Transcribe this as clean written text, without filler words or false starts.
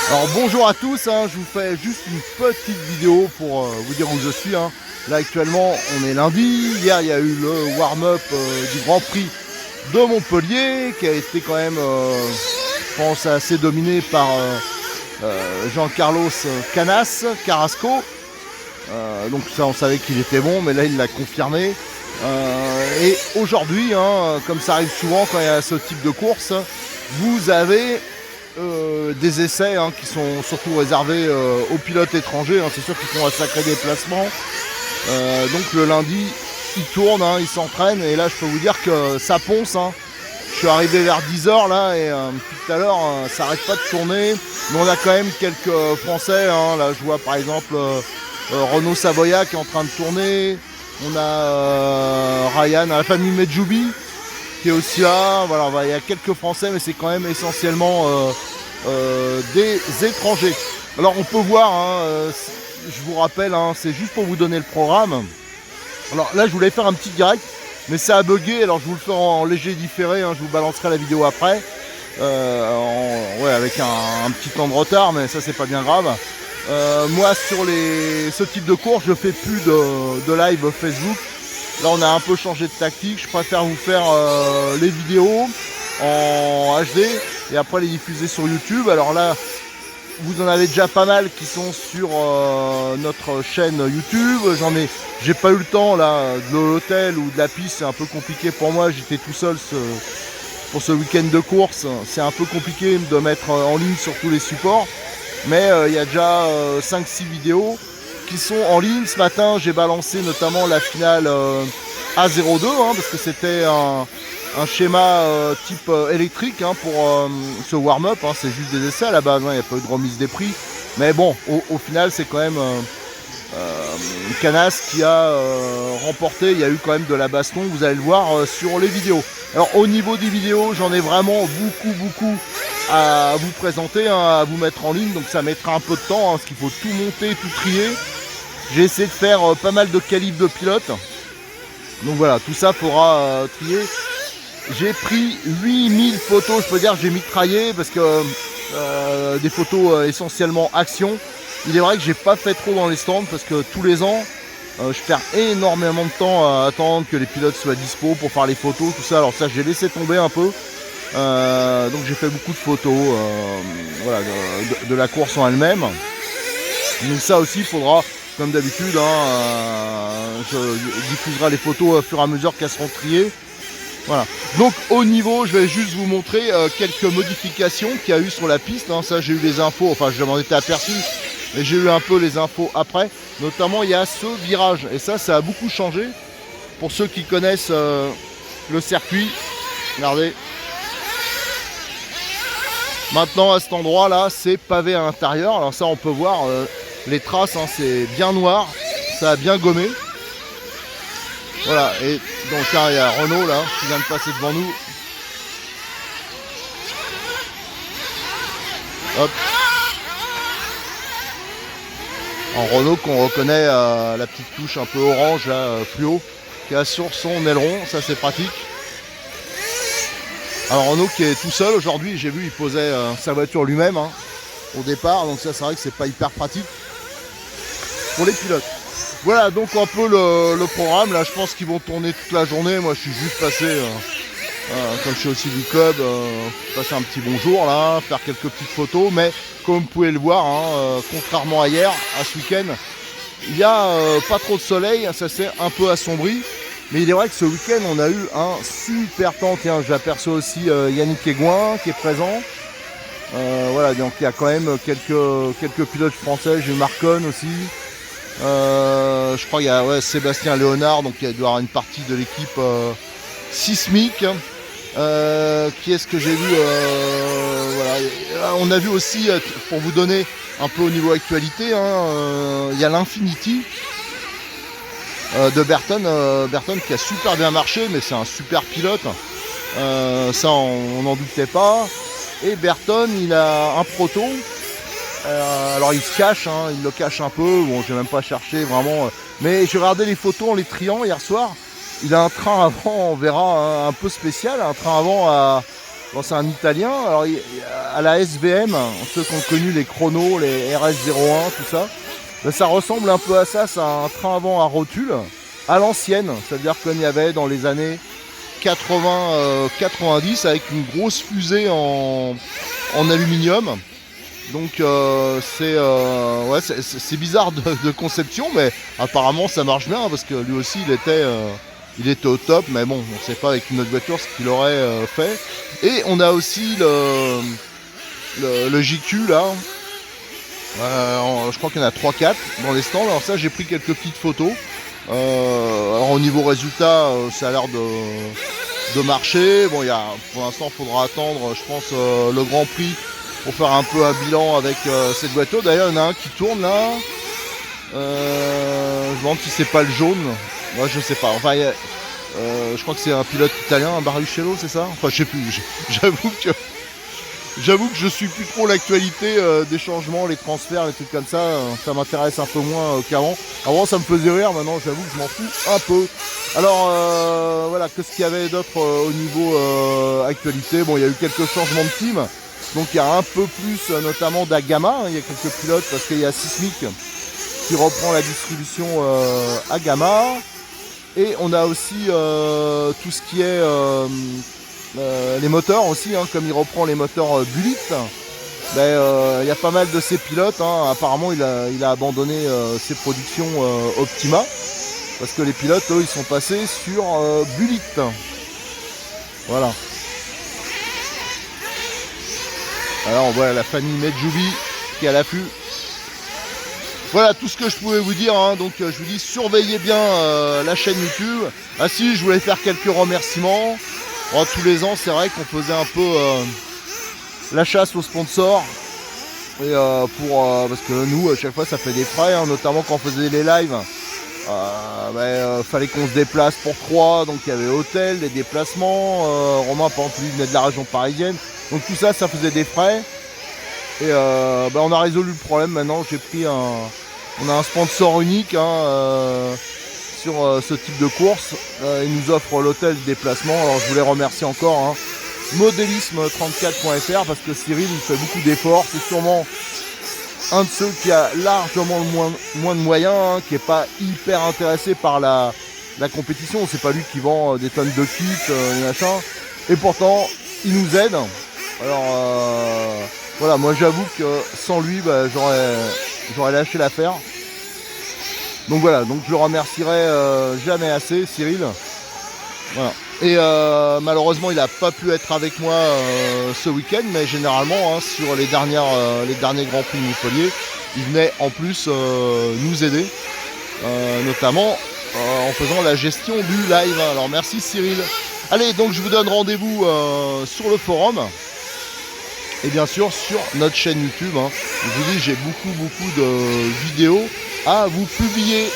Alors bonjour à tous, je vous fais juste une petite vidéo pour vous dire où je suis. Là actuellement on est lundi, hier il y a eu le warm-up du Grand Prix de Montpellier qui a été quand même, je pense, assez dominé par Jean-Carlos Carrasco. Donc ça on savait qu'il était bon, mais là il l'a confirmé. Et aujourd'hui, comme ça arrive souvent quand il y a ce type de course, vous avez des essais qui sont surtout réservés aux pilotes étrangers. C'est sûr qu'ils font un sacré déplacement. Donc le lundi, ils tournent, ils s'entraînent. Et là, je peux vous dire que ça ponce. Je suis arrivé vers 10h là et depuis tout à l'heure, ça n'arrête pas de tourner. Mais on a quand même quelques Français. Là, je vois par exemple Renaud Savoya qui est en train de tourner. On a Ryan, la famille Medjoubi qui est aussi là. Voilà, il y a quelques Français, mais c'est quand même essentiellement des étrangers. Alors on peut voir, je vous rappelle, c'est juste pour vous donner le programme. Alors là je voulais faire un petit direct, mais ça a bugué, alors je vous le fais en léger différé, je vous balancerai la vidéo après. Avec un petit temps de retard, mais ça c'est pas bien grave. Moi sur ce type de course je fais plus de live Facebook. Là on a un peu changé de tactique, je préfère vous faire les vidéos en HD et après les diffuser sur YouTube. Alors là vous en avez déjà pas mal qui sont sur notre chaîne YouTube. J'ai pas eu le temps là de l'hôtel ou de la piste, c'est un peu compliqué pour moi, j'étais tout seul pour ce week-end de course. C'est un peu compliqué de mettre en ligne sur tous les supports, mais il y a déjà 5-6 vidéos qui sont en ligne. Ce matin j'ai balancé notamment la finale A02 parce que c'était un schéma type électrique pour ce warm-up. C'est juste des essais à la base, il n'y a pas eu de remise des prix, mais bon, au final c'est quand même Canas qui a remporté. Il y a eu quand même de la baston, vous allez le voir sur les vidéos. Alors au niveau des vidéos, j'en ai vraiment beaucoup à vous présenter, à vous mettre en ligne, donc ça mettra un peu de temps, parce qu'il faut tout monter, tout trier. J'ai essayé de faire pas mal de qualifs de pilotes, donc voilà, tout ça faudra trier. J'ai pris 8000 photos, je peux dire que j'ai mitraillé, parce que des photos essentiellement action. Il est vrai que j'ai pas fait trop dans les stands, parce que tous les ans je perds énormément de temps à attendre que les pilotes soient dispo pour faire les photos, tout ça. Alors ça j'ai laissé tomber un peu, donc j'ai fait beaucoup de photos de la course en elle-même. Donc ça aussi il faudra, comme d'habitude, je diffuserai les photos au fur et à mesure qu'elles seront triées. Voilà. Donc au niveau, je vais juste vous montrer quelques modifications qu'il y a eu sur la piste. Ça j'ai eu les infos, enfin je m'en étais aperçu, mais j'ai eu un peu les infos après. Notamment il y a ce virage, et ça a beaucoup changé. Pour ceux qui connaissent le circuit, regardez. Maintenant à cet endroit là, c'est pavé à l'intérieur. Alors ça on peut voir les traces, c'est bien noir, ça a bien gommé. Voilà, et donc il y a Renault là qui vient de passer devant nous. Hop. En Renault qu'on reconnaît la petite touche un peu orange là, fluo, qui a sur son aileron, ça c'est pratique. Alors Renault qui est tout seul aujourd'hui, j'ai vu il posait sa voiture lui-même au départ, donc ça c'est vrai que c'est pas hyper pratique pour les pilotes. Voilà donc un peu le programme. Là je pense qu'ils vont tourner toute la journée. Moi je suis juste passé, comme je suis aussi du club, passer un petit bonjour là, faire quelques petites photos. Mais comme vous pouvez le voir, contrairement à hier, à ce week-end, il n'y a pas trop de soleil, ça s'est un peu assombri. Mais il est vrai que ce week-end on a eu un super temps. Tiens, j'aperçois aussi Yannick Aigouin qui est présent. Voilà, donc il y a quand même quelques pilotes français. J'ai Marcon aussi. Je crois qu'il y a Sébastien Léonard, donc il doit y avoir une partie de l'équipe sismique. Qui est-ce que j'ai vu on a vu aussi, pour vous donner un peu au niveau actualité, il y a l'Infinity de Berton qui a super bien marché, mais c'est un super pilote. Ça on n'en doutait pas. Et Berton il a un proto. Alors il se cache, il le cache un peu, bon j'ai même pas cherché vraiment, mais j'ai regardé les photos en les triant hier soir. Il a un train avant, on verra, un peu spécial, un train avant Bon, c'est un Italien. Alors, à la SVM, ceux qui ont connu les chronos, les RS01, tout ça, ben, ça ressemble un peu à ça. C'est un train avant à rotule, à l'ancienne. C'est-à-dire qu'il y avait dans les années 80-90 avec une grosse fusée en aluminium. Donc ouais, c'est bizarre de conception, mais apparemment ça marche bien parce que lui aussi il était au top, mais bon, on ne sait pas avec une autre voiture ce qu'il aurait fait. Et on a aussi le JQ là. Je crois qu'il y en a 3-4 dans les stands. Alors ça, j'ai pris quelques petites photos. Alors au niveau résultat, ça a l'air de marcher. Bon, pour l'instant, il faudra attendre, je pense, le Grand Prix pour faire un peu un bilan avec cette voiture. D'ailleurs, il y en a un qui tourne là. Je me demande si c'est pas le jaune. Moi, je sais pas. Enfin, je crois que c'est un pilote italien, un Barrichello, c'est ça? Enfin, je sais plus. J'avoue que je suis plus trop l'actualité des changements, les transferts, les trucs comme ça. Ça m'intéresse un peu moins qu'avant. Avant, ça me faisait rire. Maintenant, j'avoue que je m'en fous un peu. Alors, voilà, qu'est-ce qu'il y avait d'autre au niveau actualité? Bon, il y a eu quelques changements de team. Donc, il y a un peu plus, notamment d'Agama. Il y a quelques pilotes parce qu'il y a Sismic qui reprend la distribution Agama. Et on a aussi tout ce qui est les moteurs aussi, hein, comme il reprend les moteurs Bullitt. Il y a pas mal de ces pilotes. Hein. Apparemment, il a abandonné ses productions Optima. Parce que les pilotes, eux, ils sont passés sur Bullitt. Voilà. Alors, on voit la famille Medjoubi qui est à l'affût. Voilà tout ce que je pouvais vous dire, hein. Donc je vous dis surveillez bien la chaîne YouTube. Ah si, je voulais faire quelques remerciements. Tous les ans c'est vrai qu'on faisait un peu la chasse aux sponsors. Et parce que nous à chaque fois ça fait des frais, hein, notamment quand on faisait les lives. Fallait qu'on se déplace pour 3, donc il y avait hôtel, les déplacements. Romain par exemple lui venait de la région parisienne. Donc tout ça, ça faisait des frais. Et on a résolu le problème maintenant. On a un sponsor unique hein, sur ce type de course. Il nous offre l'hôtel de déplacement. Alors je voulais remercier encore hein, modélisme34.fr parce que Cyril il fait beaucoup d'efforts. C'est sûrement un de ceux qui a largement le moins de moyens, hein, qui n'est pas hyper intéressé par la compétition. C'est pas lui qui vend des tonnes de kits, machin. Et pourtant, il nous aide. Alors voilà, moi j'avoue que sans lui, j'aurais lâché l'affaire. Donc voilà, donc je le remercierai jamais assez, Cyril. Voilà. Et malheureusement, il n'a pas pu être avec moi ce week-end, mais généralement, hein, sur les derniers Grands Prix de Montpellier, il venait en plus nous aider, notamment en faisant la gestion du live. Alors merci Cyril. Allez, donc je vous donne rendez-vous sur le forum. Et bien sûr sur notre chaîne YouTube. Hein. Je vous dis, j'ai beaucoup de vidéos à vous publier.